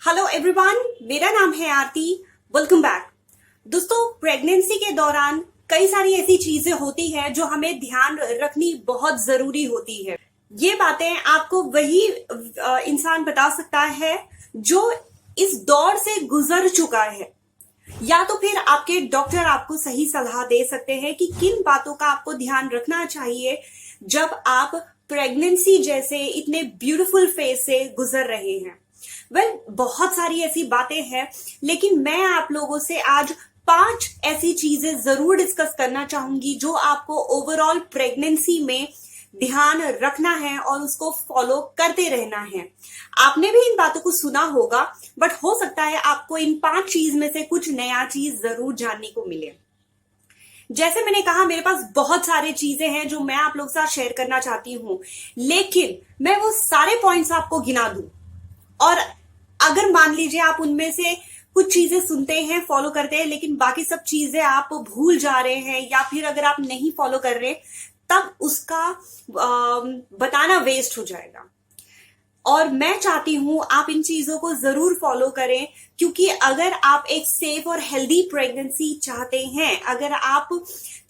Hello everyone, मेरा नाम है आरती। Welcome back. दोस्तों, प्रेगनेंसी के दौरान कई सारी ऐसी चीजें होती हैं जो हमें ध्यान रखनी बहुत जरूरी होती है। ये बातें आपको वही इंसान बता सकता है जो इस दौर से गुजर चुका है, या तो फिर आपके डॉक्टर आपको सही सलाह दे सकते हैं कि किन बातों का आपको ध्यान रखना चाहिए जब आप प्रेगनेंसी जैसे इतने ब्यूटीफुल फेज से गुजर रहे हैं। बहुत सारी ऐसी बातें हैं, लेकिन मैं आप लोगों से आज 5 ऐसी चीजें जरूर डिस्कस करना चाहूंगी जो आपको ओवरऑल प्रेगनेंसी में ध्यान रखना है और उसको फॉलो करते रहना है। आपने भी इन बातों को सुना होगा, बट हो सकता है आपको इन 5 चीज में से कुछ नया चीज जरूर जानने को मिले। जैसे मैंने कहा, मेरे पास बहुत सारे चीजें हैं जो मैं आप लोग के साथ शेयर करना चाहती हूं, लेकिन मैं वो सारे पॉइंट्स आपको गिना दूं और अगर मान लीजिए आप उनमें से कुछ चीजें सुनते हैं, फॉलो करते हैं, लेकिन बाकी सब चीजें आप भूल जा रहे हैं, या फिर अगर आप नहीं फॉलो कर रहे, तब उसका बताना वेस्ट हो जाएगा। और मैं चाहती हूं आप इन चीजों को जरूर फॉलो करें, क्योंकि अगर आप एक सेफ और हेल्दी प्रेगनेंसी चाहते हैं, अगर आप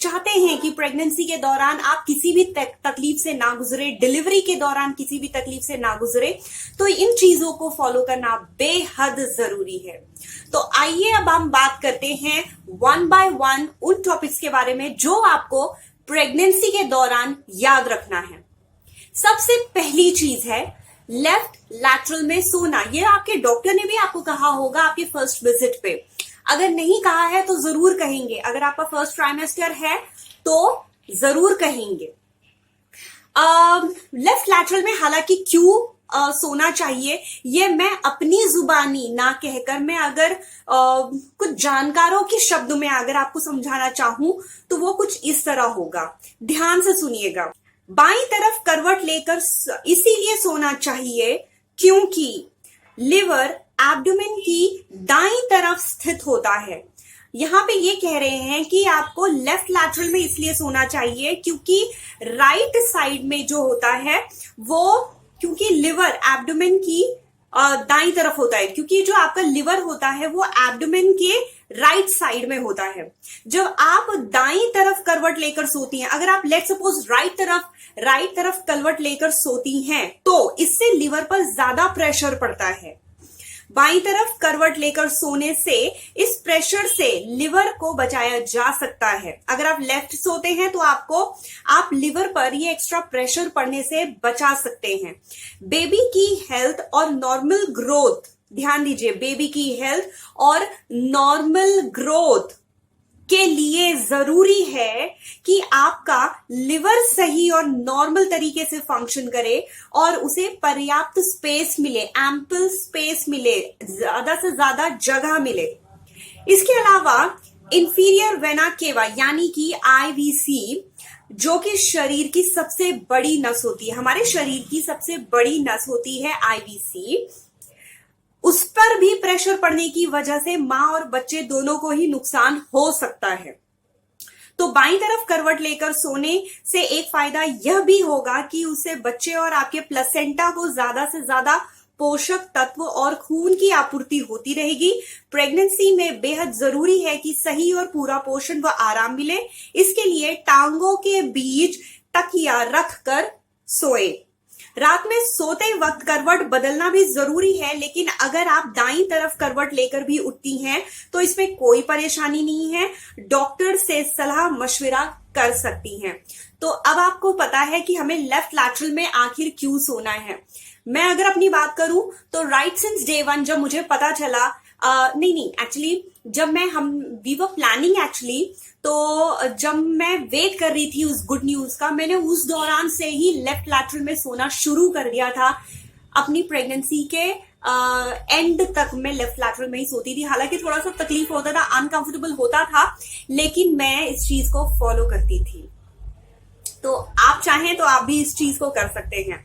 चाहते हैं कि प्रेगनेंसी के दौरान आप किसी भी तकलीफ से ना गुजरे, डिलीवरी के दौरान किसी भी तकलीफ से ना गुजरे, तो इन चीजों को फॉलो करना बेहद जरूरी है। तो आइए अब हम बात करते हैं 1 बाय 1 उन टॉपिक्स के बारे में जो आपको प्रेगनेंसी के दौरान याद रखना है। सबसे पहली चीज है लेफ्ट लैटरल में सोना। ये आपके डॉक्टर ने भी आपको कहा होगा आपके फर्स्ट विजिट पे। अगर नहीं कहा है तो जरूर कहेंगे, अगर आपका फर्स्ट ट्राइमेस्टर है तो जरूर कहेंगे। लेफ्ट लैटरल में हालांकि क्यों सोना चाहिए, ये मैं अपनी जुबानी ना कहकर, मैं अगर कुछ जानकारों के शब्द में अगर आपको समझाना चाहूं तो वो कुछ इस तरह होगा। ध्यान से सुनिएगा। बाईं तरफ करवट लेकर इसीलिए सोना चाहिए क्योंकि लिवर एब्डोमेन की दाईं तरफ स्थित होता है। यहां पे ये कह रहे हैं कि आपको लेफ्ट लैटरल में इसलिए सोना चाहिए क्योंकि राइट साइड में जो होता है वो, क्योंकि लिवर एब्डोमेन की दाईं तरफ होता है, क्योंकि जो आपका लिवर होता है वो एब्डोमेन के राइट साइड में होता है। जब आप दाईं तरफ करवट लेकर सोती हैं, अगर आप लेट सपोज राइट तरफ करवट लेकर सोती हैं, तो इससे लिवर पर ज्यादा प्रेशर पड़ता है। बाईं तरफ करवट लेकर सोने से इस प्रेशर से लिवर को बचाया जा सकता है। अगर आप लेफ्ट सोते हैं तो आप लिवर पर ये एक्स्ट्रा प्रेशर पड़ने से बचा सकते हैं। बेबी की हेल्थ और नॉर्मल ग्रोथ, ध्यान दीजिए, बेबी की हेल्थ और नॉर्मल ग्रोथ के लिए जरूरी है कि आपका लिवर सही और नॉर्मल तरीके से फंक्शन करे और उसे पर्याप्त स्पेस मिले, एम्पल स्पेस मिले, ज्यादा से ज्यादा जगह मिले। इसके अलावा इंफीरियर वेना केवा यानी कि आईवीसी, जो कि शरीर की सबसे बड़ी नस होती है, हमारे शरीर की सबसे बड़ी नस होती है आईवीसी, उस पर भी प्रेशर पड़ने की वजह से मां और बच्चे दोनों को ही नुकसान हो सकता है। तो बाईं तरफ करवट लेकर सोने से एक फायदा यह भी होगा कि उससे बच्चे और आपके प्लेसेंटा को ज्यादा से ज्यादा पोषक तत्व और खून की आपूर्ति होती रहेगी। प्रेगनेंसी में बेहद जरूरी है कि सही और पूरा पोषण व आराम मिले। इसके लिए टांगों के बीच तकिया रखकर सोए। रात में सोते वक्त करवट बदलना भी जरूरी है, लेकिन अगर आप दाईं तरफ करवट लेकर भी उठती हैं तो इसमें कोई परेशानी नहीं है, डॉक्टर से सलाह मशविरा कर सकती हैं। तो अब आपको पता है कि हमें लेफ्ट लैटरल में आखिर क्यों सोना है। मैं अगर अपनी बात करूं तो राइट सिंस डे 1 जब मुझे पता चला, एक्चुअली जब वी वर प्लानिंग एक्चुअली, तो जब मैं वेट कर रही थी उस गुड न्यूज का, मैंने उस दौरान से ही लेफ्ट लैटरल में सोना शुरू कर दिया था। अपनी प्रेगनेंसी के एंड तक मैं लेफ्ट लैटरल में ही सोती थी। हालांकि थोड़ा सा तकलीफ होता था, अनकंफर्टेबल होता था, लेकिन मैं इस चीज को फॉलो करती थी। तो आप चाहें तो आप भी इस चीज को कर सकते हैं।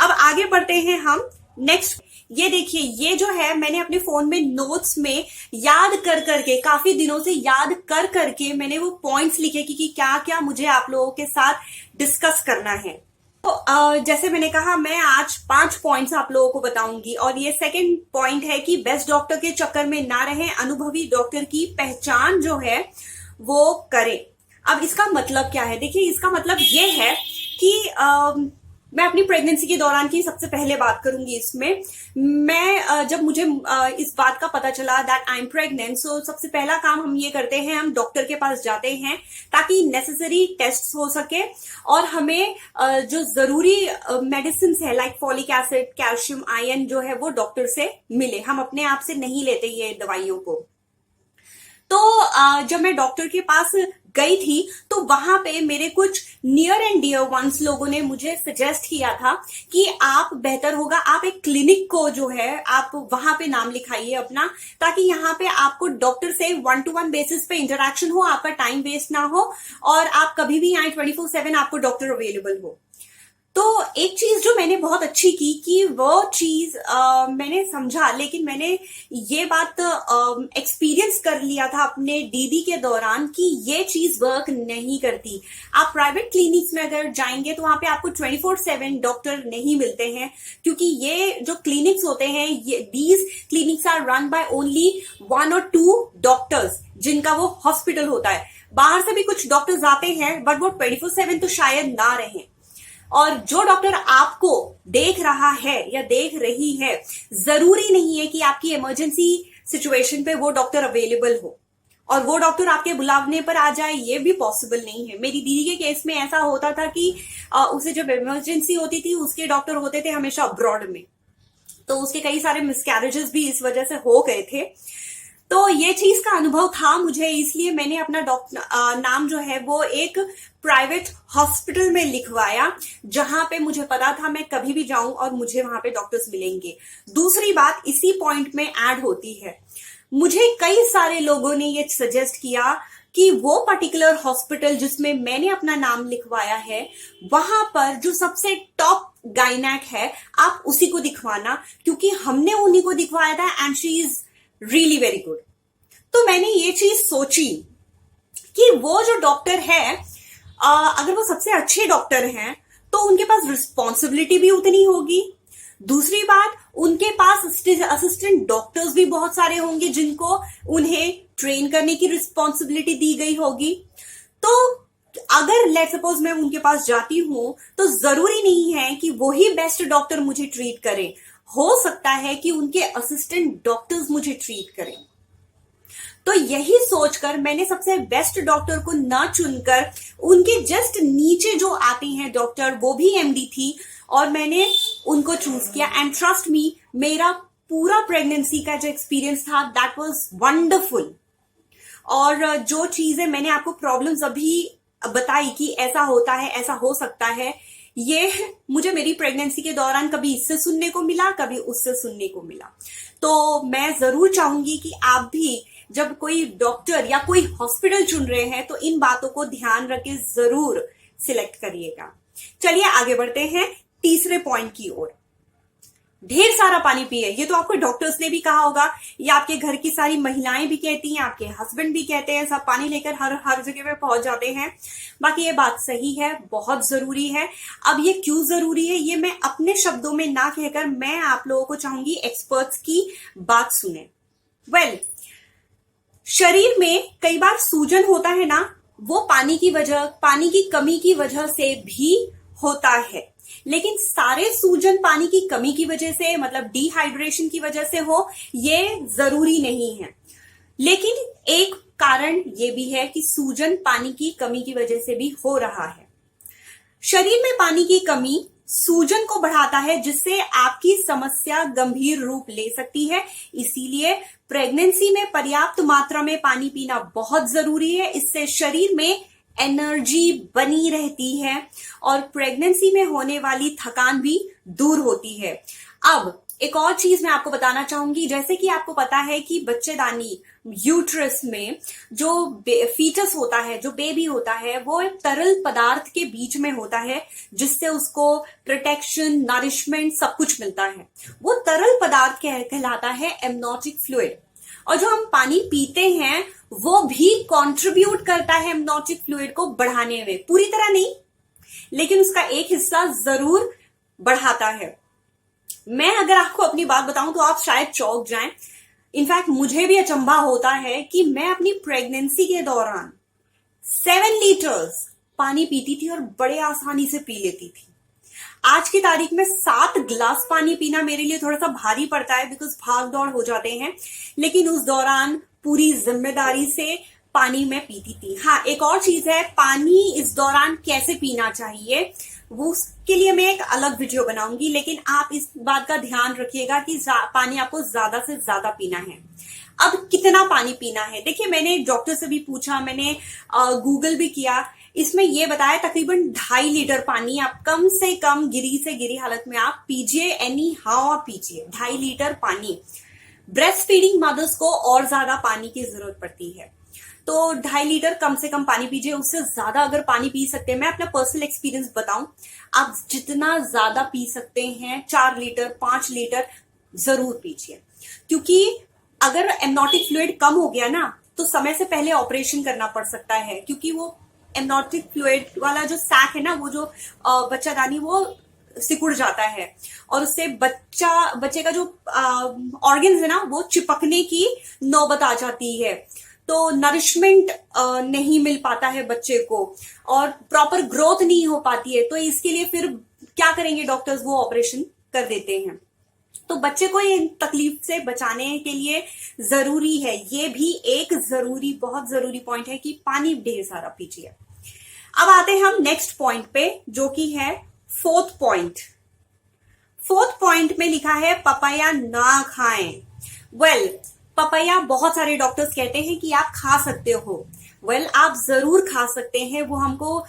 अब आगे बढ़ते हैं हम नेक्स्ट। ये देखिए, ये जो है मैंने अपने फोन में नोट्स में याद कर करके, काफी दिनों से याद कर करके मैंने वो पॉइंट्स लिखे कि क्या क्या मुझे आप लोगों के साथ डिस्कस करना है। तो जैसे मैंने कहा, मैं आज 5 पॉइंट्स आप लोगों को बताऊंगी, और ये सेकंड पॉइंट है कि बेस्ट डॉक्टर के चक्कर में ना रहें, अनुभवी डॉक्टर की पहचान जो है वो करें। अब इसका मतलब क्या है? देखिए, इसका मतलब ये है कि मैं अपनी प्रेगनेंसी के दौरान की सबसे पहले बात करूंगी इसमें। मैं जब मुझे इस बात का पता चला दैट आई एम प्रेग्नेंट, सो सबसे पहला काम हम ये करते हैं, हम डॉक्टर के पास जाते हैं ताकि नेसेसरी टेस्ट हो सके और हमें जो जरूरी मेडिसिन है like folic acid, calcium, iron जो है वो डॉक्टर से मिले। हम अपने आप से नहीं लेते ये दवाइयों को। तो जब मैं डॉक्टर के पास गई थी तो वहां पे मेरे कुछ नियर एंड डियर वंस लोगों ने मुझे सजेस्ट किया था कि आप बेहतर होगा आप एक क्लिनिक को जो है आप वहां पे नाम लिखाइए अपना, ताकि यहाँ पे आपको डॉक्टर से 1-to-1 बेसिस पे इंटरेक्शन हो, आपका टाइम वेस्ट ना हो और आप कभी भी आए 24/7 आपको डॉक्टर अवेलेबल हो। तो एक चीज जो मैंने बहुत अच्छी की कि वो चीज मैंने समझा, लेकिन मैंने ये बात एक्सपीरियंस कर लिया था अपने डीडी के दौरान कि ये चीज वर्क नहीं करती। आप प्राइवेट क्लिनिक्स में अगर जाएंगे तो वहां पे आपको 24/7 डॉक्टर नहीं मिलते हैं, क्योंकि ये जो क्लिनिक्स होते हैं, ये these clinics are run by only 1 or 2 doctors, जिनका वो हॉस्पिटल होता है। बाहर से भी कुछ डॉक्टर्स आते हैं बट वो 24/7 तो शायद ना रहें। और जो डॉक्टर आपको देख रहा है या देख रही है, जरूरी नहीं है कि आपकी इमरजेंसी सिचुएशन पे वो डॉक्टर अवेलेबल हो और वो डॉक्टर आपके बुलावने पर आ जाए, ये भी पॉसिबल नहीं है। मेरी दीदी के केस में ऐसा होता था कि उसे जब इमरजेंसी होती थी उसके डॉक्टर होते थे हमेशा अब्रॉड में, तो उसके कई सारे मिसकैरेजेस भी इस वजह से हो गए थे। तो ये चीज का अनुभव था मुझे, इसलिए मैंने अपना नाम जो है वो एक प्राइवेट हॉस्पिटल में लिखवाया, जहां पे मुझे पता था मैं कभी भी जाऊं और मुझे वहां पे डॉक्टर्स मिलेंगे। दूसरी बात इसी पॉइंट में ऐड होती है, मुझे कई सारे लोगों ने ये सजेस्ट किया कि वो पर्टिकुलर हॉस्पिटल जिसमें मैंने अपना नाम लिखवाया है, वहां पर जो सबसे टॉप गायनेक है आप उसी को दिखवाना, क्योंकि हमने उन्हीं को दिखवाया था and she is really very good. तो मैंने ये चीज सोची कि वो जो डॉक्टर है, अगर वो सबसे अच्छे डॉक्टर हैं तो उनके पास रिस्पॉन्सिबिलिटी भी उतनी होगी। दूसरी बात, उनके पास असिस्टेंट डॉक्टर्स भी बहुत सारे होंगे जिनको उन्हें ट्रेन करने की रिस्पॉन्सिबिलिटी दी गई होगी। तो अगर लेट सपोज मैं उनके पास जाती हूं तो जरूरी नहीं है कि वही बेस्ट डॉक्टर मुझे ट्रीट करें, हो सकता है कि उनके असिस्टेंट डॉक्टर्स मुझे ट्रीट करें। तो यही सोचकर मैंने सबसे बेस्ट डॉक्टर को ना चुनकर उनके जस्ट नीचे जो आती हैं डॉक्टर, वो भी एमडी थी, और मैंने उनको चूज किया। एंड ट्रस्ट मी, मेरा पूरा प्रेगनेंसी का जो एक्सपीरियंस था दैट वाज वंडरफुल। और जो चीजें मैंने आपको प्रॉब्लम्स अभी बताई कि ऐसा होता है, ऐसा हो सकता है, ये मुझे मेरी प्रेगनेंसी के दौरान कभी इससे सुनने को मिला, कभी उससे सुनने को मिला। तो मैं जरूर चाहूंगी कि आप भी जब कोई डॉक्टर या कोई हॉस्पिटल चुन रहे हैं तो इन बातों को ध्यान रख के जरूर सिलेक्ट करिएगा। चलिए आगे बढ़ते हैं तीसरे पॉइंट की ओर। ढेर सारा पानी पिए, ये तो आपको डॉक्टर्स ने भी कहा होगा, ये आपके घर की सारी महिलाएं भी कहती हैं, आपके हस्बैंड भी कहते हैं, सब पानी लेकर हर जगह पे पहुंच जाते हैं। बाकी ये बात सही है, बहुत जरूरी है। अब ये क्यों जरूरी है ये मैं अपने शब्दों में ना कहकर मैं आप लोगों को चाहूंगी एक्सपर्ट्स की बात सुने। वेल, शरीर में कई बार सूजन होता है ना, वो पानी की कमी की वजह से भी होता है, लेकिन सारे सूजन पानी की कमी की वजह से, मतलब डिहाइड्रेशन की वजह से हो, ये जरूरी नहीं है। लेकिन एक कारण ये भी है कि सूजन पानी की कमी की वजह से भी हो रहा है। शरीर में पानी की कमी सूजन को बढ़ाता है, जिससे आपकी समस्या गंभीर रूप ले सकती है। इसीलिए प्रेगनेंसी में पर्याप्त मात्रा में पानी पीना बहुत जरूरी है। इससे शरीर में एनर्जी बनी रहती है और प्रेगनेंसी में होने वाली थकान भी दूर होती है। अब एक और चीज मैं आपको बताना चाहूंगी, जैसे कि आपको पता है कि बच्चेदानी यूट्रस में जो फीटस होता है, जो बेबी होता है, वो एक तरल पदार्थ के बीच में होता है, जिससे उसको प्रोटेक्शन, नरिशमेंट सब कुछ मिलता है। वो तरल पदार्थ कहलाता है एमनोटिक फ्लूइड। और जो हम पानी पीते हैं वो भी कंट्रीब्यूट करता है एमनोटिक फ्लूइड को बढ़ाने में, पूरी तरह नहीं, लेकिन उसका एक हिस्सा जरूर बढ़ाता है। मैं अगर आपको अपनी बात बताऊं तो आप शायद चौंक जाएं। इनफैक्ट मुझे भी अचंभा होता है कि मैं अपनी प्रेगनेंसी के दौरान 7 लीटर्स पानी पीती थी और बड़े आसानी से पी लेती थी। आज की तारीख में 7 गिलास पानी पीना मेरे लिए थोड़ा सा भारी पड़ता है, बिकॉज भाग दौड़ हो जाते हैं। लेकिन उस दौरान पूरी जिम्मेदारी से पानी मैं पीती थी। हाँ, एक और चीज है, पानी इस दौरान कैसे पीना चाहिए वो उसके लिए मैं एक अलग वीडियो बनाऊंगी, लेकिन आप इस बात का ध्यान रखिएगा कि पानी आपको ज्यादा से ज्यादा पीना है। अब कितना पानी पीना है, देखिए मैंने डॉक्टर से भी पूछा, मैंने गूगल भी किया। इसमें यह बताया तकरीबन 2.5 लीटर पानी आप कम से कम गिरी से गिरी हालत में आप पीजिए, एनी हाउ आप पीजिए 2.5 लीटर पानी। ब्रेस्ट फीडिंग मदर्स को और ज्यादा पानी की जरूरत पड़ती है, तो 2.5 लीटर कम से कम पानी पीजिए। उससे ज्यादा अगर पानी पी सकते हैं, मैं अपना पर्सनल एक्सपीरियंस बताऊं, आप जितना ज्यादा पी सकते हैं 4 लीटर 5 लीटर जरूर पीजिए। क्योंकि अगर एमनॉटिक फ्लूइड कम हो गया ना तो समय से पहले ऑपरेशन करना पड़ सकता है, क्योंकि वो एमनॉटिक फ्लूइड वाला जो सैक है ना, वो जो बच्चादानी वो सिकुड़ जाता है और उससे बच्चे का जो ऑर्गन्स है ना वो चिपकने की नौबत आ जाती है। तो नरिशमेंट नहीं मिल पाता है बच्चे को और प्रॉपर ग्रोथ नहीं हो पाती है। तो इसके लिए फिर क्या करेंगे डॉक्टर्स, वो ऑपरेशन कर देते हैं। तो बच्चे को इन तकलीफ से बचाने के लिए जरूरी है, ये भी एक बहुत जरूरी पॉइंट है कि पानी ढेर सारा पीजिए। अब आते हैं हम नेक्स्ट पॉइंट पे, जो कि है फोर्थ पॉइंट। फोर्थ पॉइंट में लिखा है पपाया ना खाएं। वेल, पपाया बहुत सारे डॉक्टर्स कहते हैं कि आप खा सकते हो। वेल, आप जरूर खा सकते हैं, वो हमको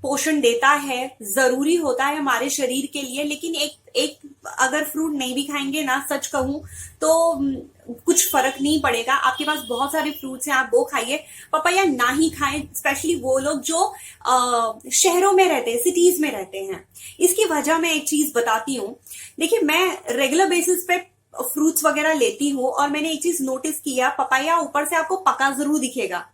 पोषण देता है, जरूरी होता है हमारे शरीर के लिए। लेकिन एक अगर फ्रूट नहीं भी खाएंगे ना, सच कहूं तो कुछ फर्क नहीं पड़ेगा। आपके पास बहुत सारे फ्रूट्स हैं, आप वो खाइए, पपाया ना ही खाएं। स्पेशली वो लोग जो शहरों में रहते हैं, सिटीज में रहते हैं। इसकी वजह मैं एक चीज बताती हूँ। देखिए, मैं रेगुलर बेसिस पे फ्रूट्स वगैरह लेती हूँ और मैंने एक चीज नोटिस किया, पपाया ऊपर से आपको पका जरूर दिखेगा,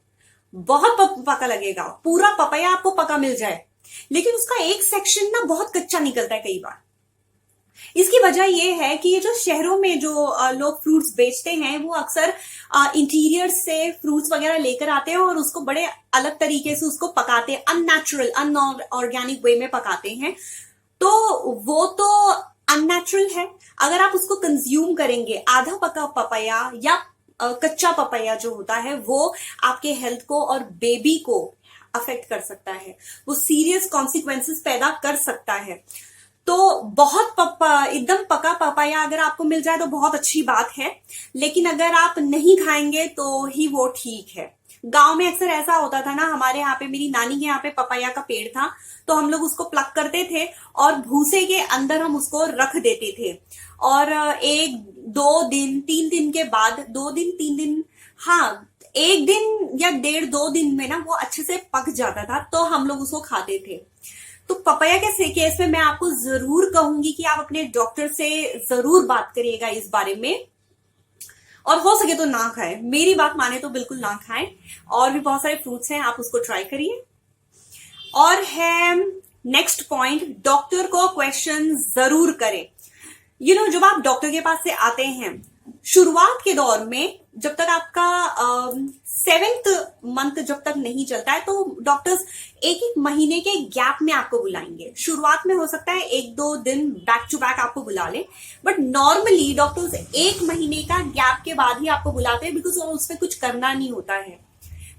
बहुत पका लगेगा, पूरा पपाया आपको पका मिल जाए, लेकिन उसका एक सेक्शन ना बहुत कच्चा निकलता है कई बार। इसकी वजह यह है कि ये जो शहरों में जो लोग फ्रूट्स बेचते हैं, वो अक्सर इंटीरियर से फ्रूट्स वगैरह लेकर आते हैं और उसको बड़े अलग तरीके से उसको पकाते हैं, अननेचुरल अनऑर्गेनिक वे में पकाते हैं। तो वो तो अननेचुरल है। अगर आप उसको कंज्यूम करेंगे, आधा पका पपाया या कच्चा पपाया जो होता है, वो आपके हेल्थ को और बेबी को अफेक्ट कर सकता है, वो सीरियस कॉन्सिक्वेंसेस पैदा कर सकता है। तो बहुत एकदम पका पपाया अगर आपको मिल जाए तो बहुत अच्छी बात है, लेकिन अगर आप नहीं खाएंगे तो ही वो ठीक है। गांव में अक्सर ऐसा होता था ना, हमारे यहाँ पे, मेरी नानी के यहाँ पे पपाया का पेड़ था, तो हम लोग उसको प्लक करते थे और भूसे के अंदर हम उसको रख देते थे। और 1-2 दिन 3 दिन के बाद, 2 दिन 3 दिन, हाँ 1 दिन या 1.5-2 दिन में ना वो अच्छे से पक जाता था, तो हम लोग उसको खाते थे। तो पपाया के केस में मैं आपको जरूर कहूंगी कि आप अपने डॉक्टर से जरूर बात करिएगा इस बारे में, और हो सके तो ना खाएं। मेरी बात माने तो बिल्कुल ना खाएं। और भी बहुत सारे फ्रूट्स हैं, आप उसको ट्राई करिए। और है नेक्स्ट पॉइंट, डॉक्टर को क्वेश्चन जरूर करें। जब आप डॉक्टर के पास से आते हैं, शुरुआत के दौर में, जब तक आपका 7th मंथ जब तक नहीं चलता है, तो डॉक्टर्स 1-1 महीने के गैप में आपको बुलाएंगे। शुरुआत में हो सकता है 1-2 दिन बैक टू बैक आपको बुला ले, बट नॉर्मली डॉक्टर्स 1 महीने का गैप के बाद ही आपको बुलाते हैं, बिकॉज उसमें कुछ करना नहीं होता है।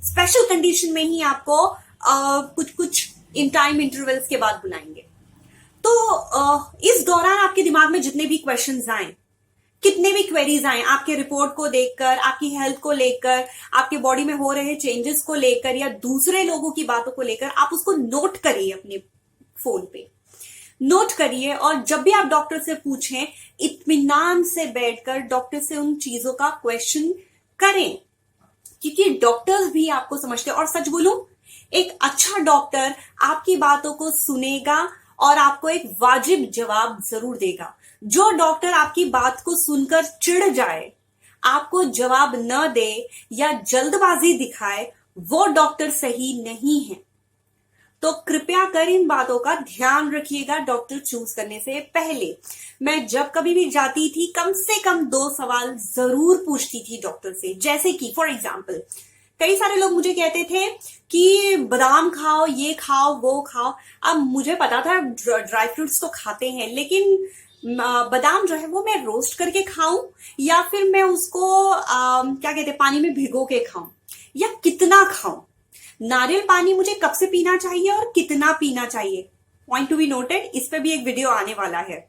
स्पेशल कंडीशन में ही आपको कुछ इन टाइम इंटरवल्स के बाद बुलाएंगे। तो इस दौरान आपके दिमाग में जितने भी क्वेश्चंस आए, कितने भी क्वेरीज आए, आपके रिपोर्ट को देखकर, आपकी हेल्थ को लेकर, आपके बॉडी में हो रहे चेंजेस को लेकर, या दूसरे लोगों की बातों को लेकर, आप उसको नोट करिए, अपने फोन पे नोट करिए। और जब भी आप डॉक्टर से पूछें, इत्मीनान से बैठकर डॉक्टर से उन चीजों का क्वेश्चन करें, क्योंकि डॉक्टर्स भी आपको समझते हैं। और सच बोलूं, एक अच्छा डॉक्टर आपकी बातों को सुनेगा और आपको एक वाजिब जवाब जरूर देगा। जो डॉक्टर आपकी बात को सुनकर चिढ़ जाए, आपको जवाब न दे या जल्दबाजी दिखाए, वो डॉक्टर सही नहीं है। तो कृपया कर इन बातों का ध्यान रखिएगा डॉक्टर चूज करने से पहले। मैं जब कभी भी जाती थी कम से कम 2 सवाल जरूर पूछती थी डॉक्टर से, जैसे कि फॉर एग्जाम्पल कई सारे लोग मुझे कहते थे कि बादाम खाओ, ये खाओ, वो खाओ। अब मुझे पता था ड्राई फ्रूट्स तो खाते हैं, लेकिन बादाम जो है वो मैं रोस्ट करके खाऊं या फिर मैं उसको क्या कहते हैं पानी में भिगो के खाऊं, या कितना खाऊं। नारियल पानी मुझे कब से पीना चाहिए और कितना पीना चाहिए, पॉइंट टू बी नोटेड, इस पे भी एक वीडियो आने वाला है।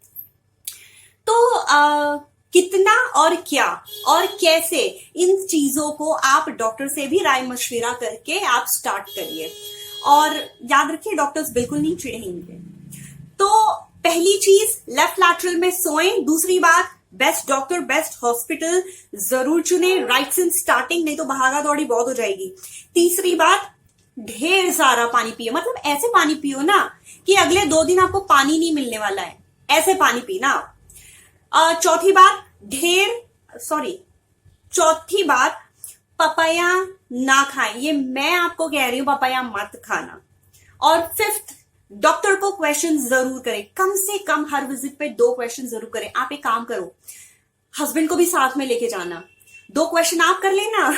तो कितना और क्या और कैसे, इन चीजों को आप डॉक्टर से भी राय मशविरा करके आप स्टार्ट करिए। और याद रखिए डॉक्टर्स बिल्कुल नहीं चिढ़ेंगे। तो पहली चीज, लेफ्ट लैटरल में सोएं। दूसरी बात, बेस्ट डॉक्टर बेस्ट हॉस्पिटल जरूर चुने राइट सिंस स्टार्टिंग, नहीं तो भागा दौड़ी बहुत हो जाएगी। तीसरी बात, ढेर सारा पानी पियो, मतलब ऐसे पानी पियो ना कि अगले 2 दिन आपको पानी नहीं मिलने वाला है, ऐसे पानी पीना आप। चौथी बात, पपाया ना खाएं। ये मैं आपको कह रही हूं, पपाया मत खाना। और फिफ्थ, डॉक्टर को क्वेश्चन जरूर करें, कम से कम हर विजिट पे 2 क्वेश्चन जरूर करें। आप एक काम करो, हस्बैंड को भी साथ में लेके जाना, 2 क्वेश्चन आप कर लेना,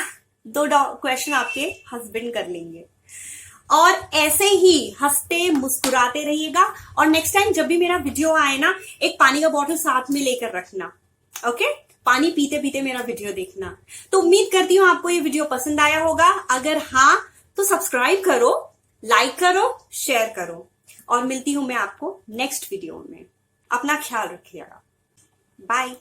2 क्वेश्चन आपके हस्बैंड कर लेंगे। और ऐसे ही हंसते मुस्कुराते रहिएगा। और नेक्स्ट टाइम जब भी मेरा वीडियो आए ना, एक पानी का बॉटल साथ में लेकर रखना, ओके? पानी पीते पीते मेरा वीडियो देखना। तो उम्मीद करती हूं आपको ये वीडियो पसंद आया होगा। अगर हाँ तो सब्सक्राइब करो, लाइक करो, शेयर करो। और मिलती हूं मैं आपको नेक्स्ट वीडियो में। अपना ख्याल रखिएगा। बाय।